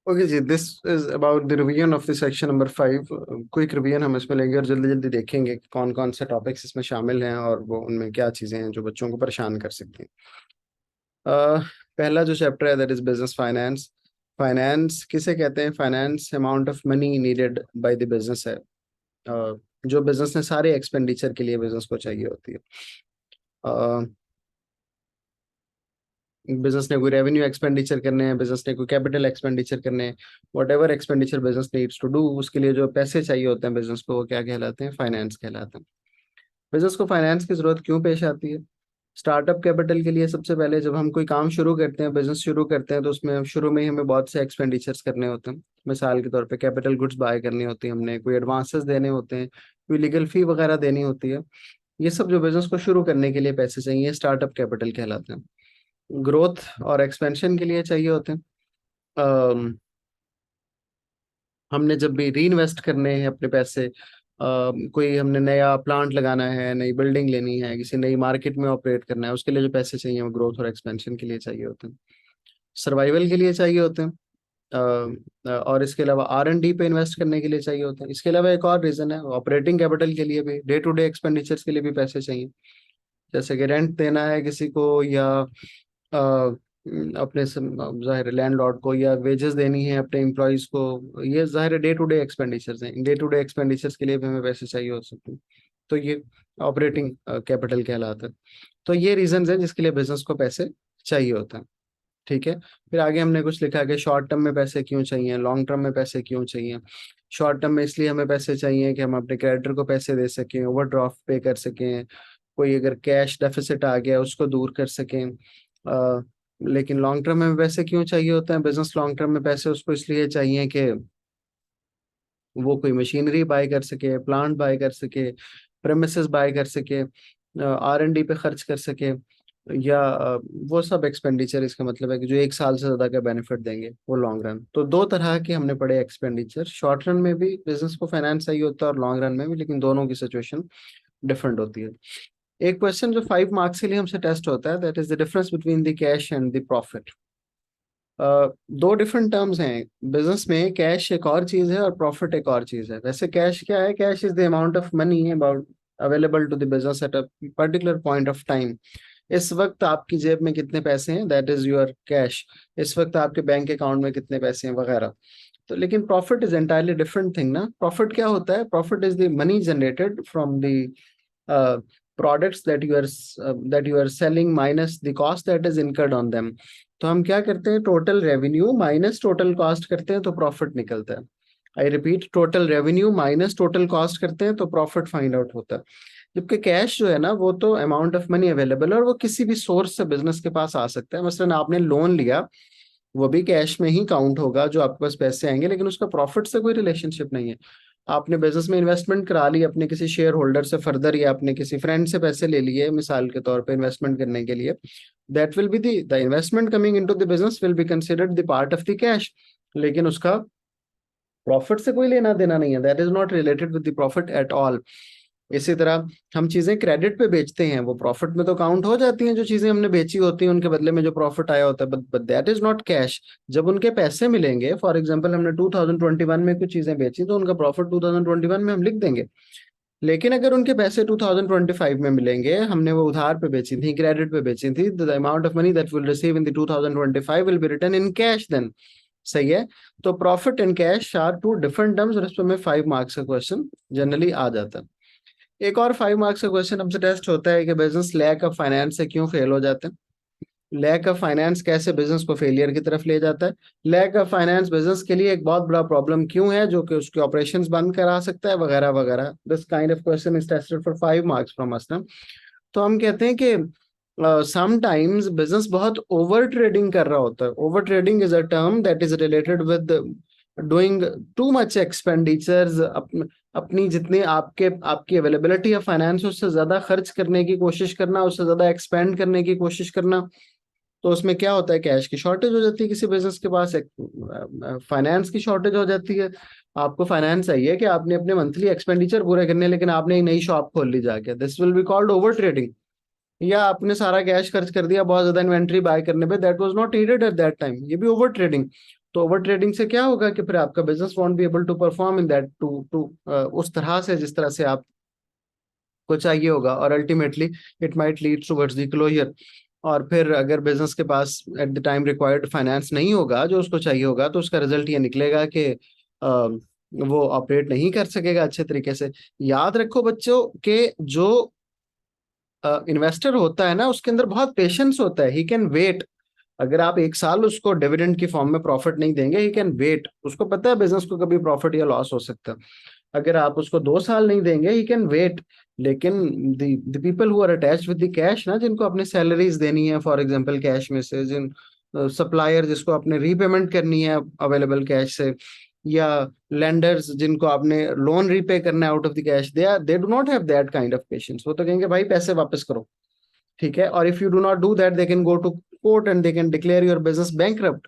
Okay जी, this is about the revision of the section number 5। Quick revision हम इसमें लेंगे और जल्दी जल्दी देखेंगे कि कौन कौन से टॉपिक्स इसमें शामिल हैं और वो उनमें क्या चीज़ें हैं जो बच्चों को परेशान कर सकती हैं। पहला जो चैप्टर है that is business finance. Finance किसे कहते हैं? Finance amount of money needed by the business है, जो बिजनेस ने सारे एक्सपेंडिचर के लिए बिजनेस को चाहिए होती है। बिजनेस ने कोई रेवेन्यू एक्सपेंडिचर करने हैं, बिजनेस ने कोई कैपिटल एक्सपेंडिचर करने हैं, whatever expenditure business needs to do, उसके लिए जो पैसे चाहिए होते हैं बिजनेस को, वो क्या कहलाते हैं? फाइनेंस कहलाते हैं। बिजनेस को फाइनेंस की जरूरत क्यों पेश आती है? स्टार्टअप कैपिटल के लिए सबसे पहले जब हम कोई काम शुरू करते हैं, बिजनेस शुरू करते हैं, तो उसमें शुरू में ही हमें बहुत से एक्सपेंडिचर्स करने होते हैं। मिसाल के तौर पे कैपिटल गुड्स बाय करनी होती है, हमने कोई एडवांसेस देने होते हैं, कोई लीगल फी वगैरह देनी होती है। ये सब जो बिजनेस को शुरू करने के लिए पैसे चाहिए, स्टार्टअप कैपिटल कहलाते हैं। ग्रोथ और एक्सपेंशन के लिए चाहिए होते हैं। हमने जब भी री इन्वेस्ट करने हैं अपने पैसे, कोई हमने नया प्लांट लगाना है, नई बिल्डिंग लेनी है, किसी नई मार्केट में ऑपरेट करना है, उसके लिए जो पैसे चाहिए वो ग्रोथ और एक्सपेंशन के लिए चाहिए होते हैं। सर्वाइवल के लिए चाहिए होते हैं। और इसके अलावा R&D पे इन्वेस्ट करने के लिए चाहिए होते हैं। इसके अलावा एक और रीजन है, ऑपरेटिंग कैपिटल के लिए भी, डे टू डे एक्सपेंडिचर्स के लिए भी पैसे चाहिए। जैसे कि रेंट देना है किसी को, या अपने जाहिर लैंडलॉर्ड को, या वेजेस देनी है अपने एम्प्लॉयज को। ये जाहिर डे टू डे एक्सपेंडिचर्स हैं। डे टू डे एक्सपेंडिचर्स के लिए भी हमें पैसे चाहिए हो सकते हैं, तो ये ऑपरेटिंग कैपिटल कहलाता है। तो ये रीजंस हैं जिसके लिए बिजनेस को पैसे चाहिए होता है। ठीक है। फिर आगे हमने कुछ लिखा कि शॉर्ट टर्म में पैसे क्यों चाहिए, लॉन्ग टर्म में पैसे क्यों चाहिए। शॉर्ट टर्म में इसलिए हमें पैसे चाहिए कि हम अपने क्रेडिटर को पैसे दे सकें, ओवरड्राफ्ट पे कर सकें, कोई अगर कैश डेफिसिट आ गया उसको दूर कर सकें। लेकिन लॉन्ग टर्म में पैसे क्यों चाहिए होते हैं? बिजनेस लॉन्ग टर्म में पैसे उसको इसलिए चाहिए कि वो कोई मशीनरी बाय कर सके, प्लांट बाय कर सके, प्रेमिसेस बाय कर सके, R&D पे खर्च कर सके, या वो सब एक्सपेंडिचर, इसका मतलब है कि जो 1 साल से ज्यादा का बेनिफिट देंगे वो लॉन्ग रन। तो दो तरह के हमने पढ़े एक्सपेंडिचर, शॉर्ट रन में भी बिजनेस को फाइनेंस चाहिए होता है और लॉन्ग रन में भी, लेकिन दोनों की सिचुएशन डिफरेंट होती है। एक क्वेश्चन जो 5 मार्क्स के लिए हमसे टेस्ट होता है, that is the difference between the cash and the profit. दो डिफरेंट टर्म्स हैं बिजनेस में। कैश एक और चीज है और प्रॉफिट एक और चीज है। वैसे कैश क्या है? Cash is the amount of money about available to the business at a particular point of time. इस वक्त आपकी जेब में कितने पैसे हैं, दैट इज योर कैश। इस वक्त आपके बैंक अकाउंट में कितने पैसे हैं, वगैरह। तो लेकिन profit is entirely different thing ना। प्रॉफिट क्या होता है? Profit is the money generated from the products that you are selling minus the cost that is incurred on them। तो हम क्या करते हैं? Total revenue minus total cost करते हैं तो प्रॉफिट निकलता है। I repeat, total revenue minus total cost करते हैं तो प्रॉफिट फाइंड आउट होता है। जबकि कैश जो है ना, वो तो अमाउंट ऑफ मनी अवेलेबल है और वो किसी भी सोर्स से बिजनेस के पास आ सकता है। मसलन आपने लोन लिया, वो भी कैश में ही काउंट होगा जो आपके पास पैसे आएंगे, लेकिन उसका प्रॉफिट से कोई रिलेशनशिप नहीं है। आपने बिजनेस में इन्वेस्टमेंट करा ली अपने किसी शेयर होल्डर से फर्दर, या अपने किसी फ्रेंड से पैसे ले लिए मिसाल के तौर पे इन्वेस्टमेंट करने के लिए, that will be the investment coming into the business will be considered the part of the cash, लेकिन उसका प्रॉफिट से कोई लेना देना नहीं है। That is not related with the profit at all. इसी तरह हम चीजें क्रेडिट पे बेचते हैं, वो प्रॉफिट में तो काउंट हो जाती हैं जो चीजें हमने बेची होती हैं, उनके बदले में जो प्रॉफिट आया होता है, but that is not cash. जब उनके पैसे मिलेंगे, फॉर एग्जांपल हमने 2021 में कुछ चीजें बेची तो उनका प्रॉफिट 2021 में हम लिख देंगे। लेकिन अगर उनके पैसे 2025 में मिलेंगे, हमने वो उधार पे बेची थी, क्रेडिट पे बेची थी, the amount of money that will receive in the 2025 will be return in cash then. सही है। तो profit and cash are two different terms और इस पर में 5 मार्क्स का क्वेश्चन जनरली आ जाता है। एक और 5 मार्क्स का क्वेश्चन हमसे टेस्ट होता है कि बिजनेस लैक ऑफ फाइनेंस से क्यों फेल हो जाते हैं। लैक ऑफ फाइनेंस कैसे बिजनेस को फेलियर की तरफ ले जाता है। लैक ऑफ फाइनेंस बिजनेस के लिए एक बहुत बड़ा प्रॉब्लम क्यों है, जो कि उसके ऑपरेशंस बंद करा सकता है, वगैरह वगैरह। This kind of question is tested for 5 marks from us ना। तो हम कहते हैं कि समटाइम्स बिजनेस बहुत ओवर ट्रेडिंग कर रहा होता है। Over trading is a term that is related with doing too much expenditures, अपनी जितनी आपकी अवेलेबिलिटी ऑफ फाइनेंस उससे ज्यादा खर्च करने की कोशिश करना, उससे ज्यादा एक्सपेंड करने की कोशिश करना। तो उसमें क्या होता है? कैश की शॉर्टेज हो जाती है किसी बिजनेस के पास, फाइनेंस की शॉर्टेज हो जाती है। आपको फाइनेंस चाहिए कि आपने अपने मंथली एक्सपेंडिचर पूरे करने, लेकिन आपने एक नई शॉप खोल ली जाके, this will be called over trading. या आपने सारा कैश खर्च कर दिया बहुत ज्यादा इन्वेंट्री बाय करने पे, that was not needed at that time, ये भी ओवर ट्रेडिंग। तो ओवर ट्रेडिंग से क्या होगा कि फिर आपका business won't be able to perform in that to to उस तरह से जिस तरह से आप को चाहिए होगा, और ultimately it might lead towards the closure. और फिर अगर बिजनेस के पास at the time required finance नहीं होगा जो उसको चाहिए होगा, तो उसका रिजल्ट ये निकलेगा कि वो ऑपरेट नहीं कर सकेगा अच्छे तरीके से। याद रखो बच्चों के जो इन्वेस्टर होता है ना, उसके अंदर बहुत पेशेंस होता है, ही कैन वेट। अगर आप एक साल उसको डिविडेंड की फॉर्म में प्रॉफिट नहीं देंगे, ही कैन वेट, उसको पता है बिजनेस को कभी प्रॉफिट या लॉस हो सकता है। अगर आप उसको 2 साल नहीं देंगे, ही कैन वेट। लेकिन the people who are attached with the cash ना, जिनको अपने सैलरीज देनी है फॉर एग्जांपल कैश में से, जिन सप्लायर जिसको अपने रीपेमेंट करनी है अवेलेबल कैश से, या लेंडर्स जिनको आपने लोन रीपे करना है out of the cash, they do not have that kind of patience. वो तो कहेंगे भाई पैसे वापस करो, ठीक है। और if you do not do that, they can go to court and they can declare your business bankrupt.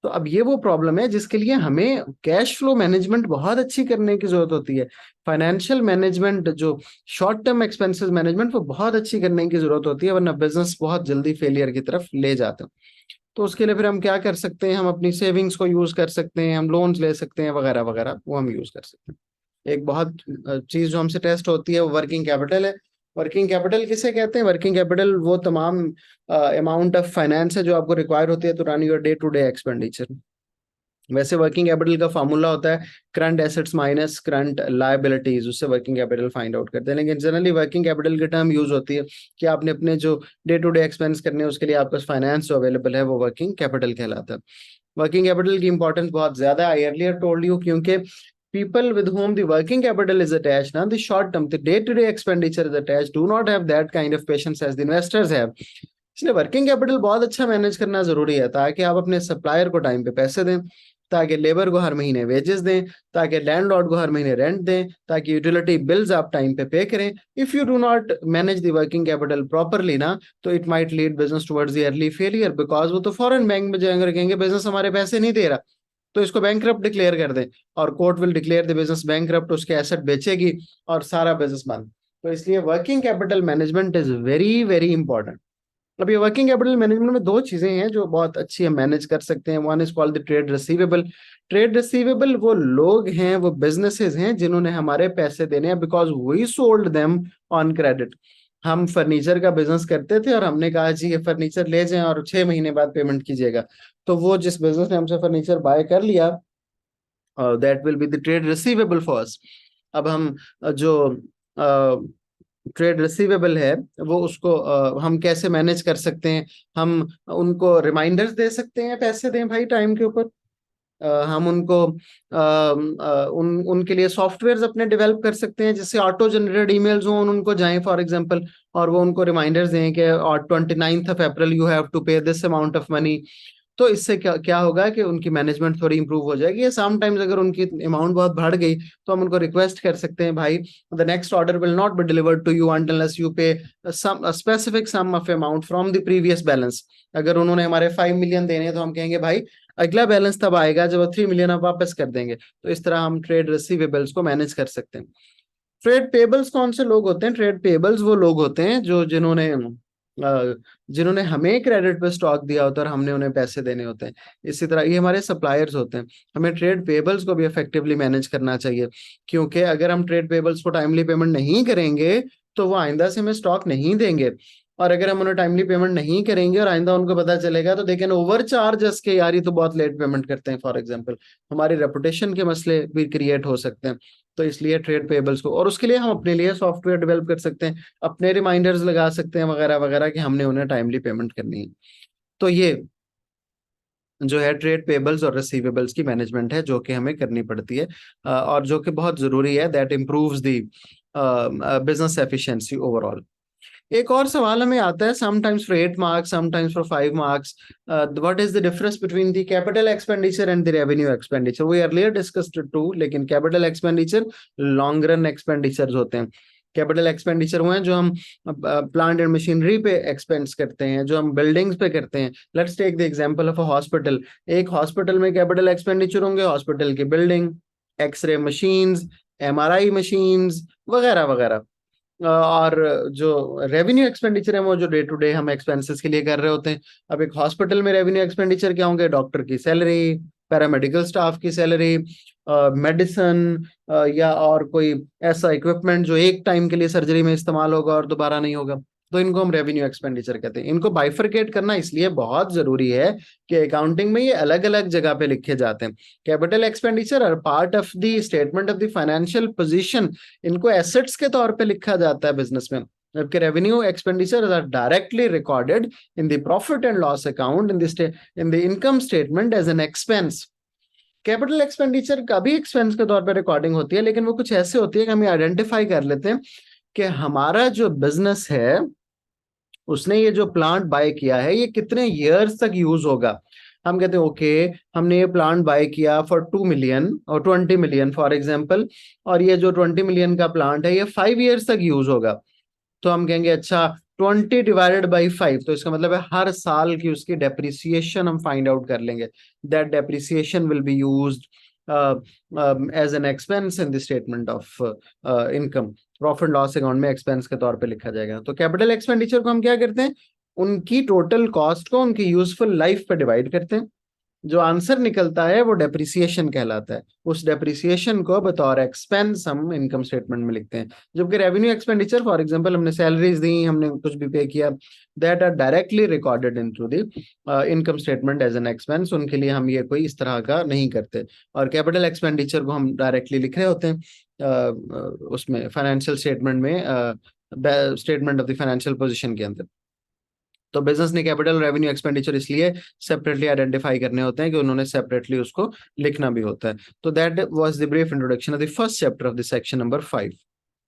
तो अब ये वो प्रॉब्लम है जिसके लिए हमें कैश फ्लो मैनेजमेंट बहुत अच्छी करने की जरूरत होती है। फाइनेंशियल मैनेजमेंट, जो शॉर्ट टर्म एक्सपेंसेस मैनेजमेंट, वो बहुत अच्छी करने की जरूरत होती है, वरना बिजनेस बहुत जल्दी फेलियर की तरफ ले जाते हैं। तो उसके लिए फिर हम क्या कर सकते हैं, हम अपनी सेविंग्स को यूज कर सकते हैं, हम लोन्स ले सकते हैं वगैरह वगैरह, वो हम यूज कर सकते हैं। एक बहुत चीज जो हमसे टेस्ट होती है वो वर्किंग कैपिटल है। वर्किंग कैपिटल किसे कहते हैं? वर्किंग कैपिटल वो तमाम अमाउंट ऑफ फाइनेंस है जो आपको रिक्वायर होती है to run your day to day expenditure. वैसे वर्किंग कैपिटल का फार्मूला होता है current assets minus current liabilities, उससे वर्किंग कैपिटल फाइंड आउट करते हैं। लेकिन जनरली वर्किंग कैपिटल की टर्म यूज होती है कि आपने अपने जो डे टू डे एक्सपेंस करने हैं उसके लिए आपका फाइनेंस जो अवेलेबल है वो वर्किंग कैपिटल कहलाता है। वर्किंग कैपिटल की इंपॉर्टेंस बहुत ज्यादा है, आई अर्लियर टोल्ड यू, क्योंकि people with whom the working capital is attached, now the short term, the day to day expenditure is attached, do not have that kind of patience as the investors have। इसलिए working capital बहुत अच्छा manage करना जरूरी है, ताकि आप अपने supplier को टाइम पे पैसे दें, ताकि लेबर को हर महीने वेजेस दें, ताकि लैंडलॉर्ड को हर महीने रेंट दें, ताकि यूटिलिटी बिल्स आप टाइम पे पे करें। If you do not manage the working capital properly ना, तो it might lead business towards the early failure, because वो तो फॉरेन बैंक में जाएंगे और कहेंगे बिजनेस हमारे पैसे नहीं दे रहा, तो इसको बैंकरप्ट डिक्लेयर कर दें, और court will declare the business bankrupt, उसके एसेट बेचेगी और सारा बिजनेस बंद। तो इसलिए working capital management is very very important. अब ये वर्किंग कैपिटल मैनेजमेंट में दो चीजें हैं जो बहुत अच्छी हम मैनेज कर सकते हैं। One is called the trade receivable. Trade receivable वो लोग हैं, वो बिजनेसेस हैं जिन्होंने हमारे पैसे देने हैं, because we sold them on credit. हम फर्नीचर का बिजनेस करते थे और हमने कहा जी ये फर्नीचर ले जाएं और 6 महीने बाद पेमेंट कीजिएगा। तो वो जिस बिजनेस ने हमसे फर्नीचर बाय कर लिया, that will be the trade receivable for us. अब हम जो ट्रेड रिसीवेबल है वो उसको हम कैसे मैनेज कर सकते हैं? हम उनको रिमाइंडर्स दे सकते हैं पैसे दें भाई टाइम के ऊपर। हम उनको उनके लिए सॉफ्टवेयर अपने डेवलप कर सकते हैं, जिससे ऑटो जनरेटेड ईमेल्स हों, उनको जाएं फॉर एग्जांपल, और वो उनको रिमाइंडर्स दें कि 29 अप्रैल यू हैव टू पे दिस अमाउंट ऑफ मनी। तो इससे क्या क्या होगा कि उनकी मैनेजमेंट थोड़ी इंप्रूव हो जाएगी। समटाइम्स अगर उनकी अमाउंट बहुत बढ़ गई तो हम उनको रिक्वेस्ट कर सकते हैं, भाई the next order will not be delivered to you until you pay some specific sum of amount from the previous balance. अगर उन्होंने हमारे 5 मिलियन देने हैं तो हम कहेंगे भाई अगला बैलेंस तब आएगा जब वो 3 मिलियन आप वापस कर देंगे। तो इस तरह हम ट्रेड रिसीवेबल्स को मैनेज कर सकते हैं। ट्रेड पेबल्स कौन से लोग होते हैं? ट्रेड पेबल्स वो लोग होते हैं जो जिन्होंने हमें क्रेडिट पे स्टॉक दिया होता है और हमने उन्हें पैसे देने होते हैं। इसी तरह ये हमारे सप्लायर्स होते हैं। हमें ट्रेड पेबल्स को भी इफेक्टिवली मैनेज करना चाहिए, क्योंकि अगर हम ट्रेड पेबल्स को टाइमली पेमेंट नहीं करेंगे तो वो आइंदा से हमें स्टॉक नहीं देंगे। और अगर हम उन्हें टाइमली पेमेंट नहीं करेंगे और आइंदा उनको पता चलेगा, तो दे कैन ओवर चार्ज अस के यार ये तो बहुत लेट पेमेंट करते हैं फॉर एग्जांपल। हमारी रेपुटेशन के मसले भी क्रिएट हो सकते हैं। तो इसलिए ट्रेड पेबल्स को, और उसके लिए हम अपने लिए सॉफ्टवेयर डेवलप कर सकते हैं, अपने रिमाइंडर्स लगा सकते हैं वगैरह वगैरह कि हमने उन्हें टाइमली पेमेंट करनी है। तो ये जो है ट्रेड पेबल्स और रिसीवेबल्स की मैनेजमेंट है जो कि हमें करनी पड़ती है, और जो कि बहुत जरूरी है। That improves the business efficiency overall. एक और सवाल हमें आता है sometimes for 8 marks, sometimes for 5 marks. What is the difference between the capital expenditure and the revenue expenditure? We earlier discussed two, लेकिन capital expenditure long run expenditure होते हैं। Capital expenditure हुए हैं जो हम प्लांट एंड मशीनरी पे expense करते हैं, जो हम बिल्डिंग्स पे करते हैं। Let's take the example of a hospital. एक हॉस्पिटल में कैपिटल एक्सपेंडिचर होंगे, हॉस्पिटल की building, x-ray machines, MRI machines वगैरह वगैरह। और जो रेवेन्यू एक्सपेंडिचर है वो जो डे टू डे हम एक्सपेंसेस के लिए कर रहे होते हैं। अब एक हॉस्पिटल में रेवेन्यू एक्सपेंडिचर क्या होंगे? डॉक्टर की सैलरी, पैरामेडिकल स्टाफ की सैलरी, मेडिसिन या और कोई ऐसा इक्विपमेंट जो एक टाइम के लिए सर्जरी में इस्तेमाल होगा और दोबारा नहीं होगा, तो इनको हम रेवेन्यू एक्सपेंडिचर कहते हैं। इनको बाइफरकेट करना इसलिए बहुत जरूरी है कि अकाउंटिंग में ये अलग अलग जगह पे लिखे जाते हैं। Capital expenditure are part of the statement of the financial position, इनको एसेट्स के तौर पे लिखा जाता है बिजनेस में, जबकि revenue expenditure are directly recorded in the profit and loss account in the income statement as an expense. Capital expenditure का भी एक्सपेंस के तौर पे रिकॉर्डिंग होती है, लेकिन वो कुछ ऐसे होती है कि हम आइडेंटिफाई कर लेते हैं कि हमारा जो बिजनेस है उसने ये जो प्लांट बाय किया है ये कितने ईयर्स तक यूज होगा। हम कहते हैं ओके, हमने ये प्लांट बाय किया फॉर 2 मिलियन और 20 मिलियन फॉर एग्जांपल, और ये जो 20 मिलियन का प्लांट है ये 5 ईयर्स तक यूज होगा। तो हम कहेंगे अच्छा 20 डिवाइडेड बाई 5, तो इसका मतलब है हर साल की उसकी डेप्रिसिएशन हम फाइंड आउट कर लेंगे। That depreciation will be used as an expense in the statement of income, profit loss account में एक्सपेंस के तौर पे लिखा जाएगा। तो कैपिटल एक्सपेंडिचर को हम क्या करते हैं, उनकी टोटल कॉस्ट को उनकी यूजफुल लाइफ पे डिवाइड करते हैं, जो आंसर निकलता है वो डेप्रिसिएशन कहलाता है। उस डेप्रिसिएशन को बतौर एक्सपेंस हम इनकम स्टेटमेंट में लिखते हैं। जबकि रेवेन्यू एक्सपेंडिचर फॉर एग्जांपल हमने सैलरीज दी, हमने कुछ भी पे किया, that are directly recorded into the income statement as an expense, उनके लिए हम ये कोई इस तरह का नहीं करते। और कैपिटल एक्सपेंडिचर को हम डायरेक्टली लिख रहे होते हैं उसमें फाइनेंशियल स्टेटमेंट में, statement of the financial position के अंदर। तो बिजनेस ने कैपिटल रेवेन्यू एक्सपेंडिचर इसलिए सेपरेटली आइडेंटिफाई करने होते हैं कि उन्होंने सेपरेटली उसको लिखना भी होता है। तो that was the brief introduction of the first chapter of the section number 5।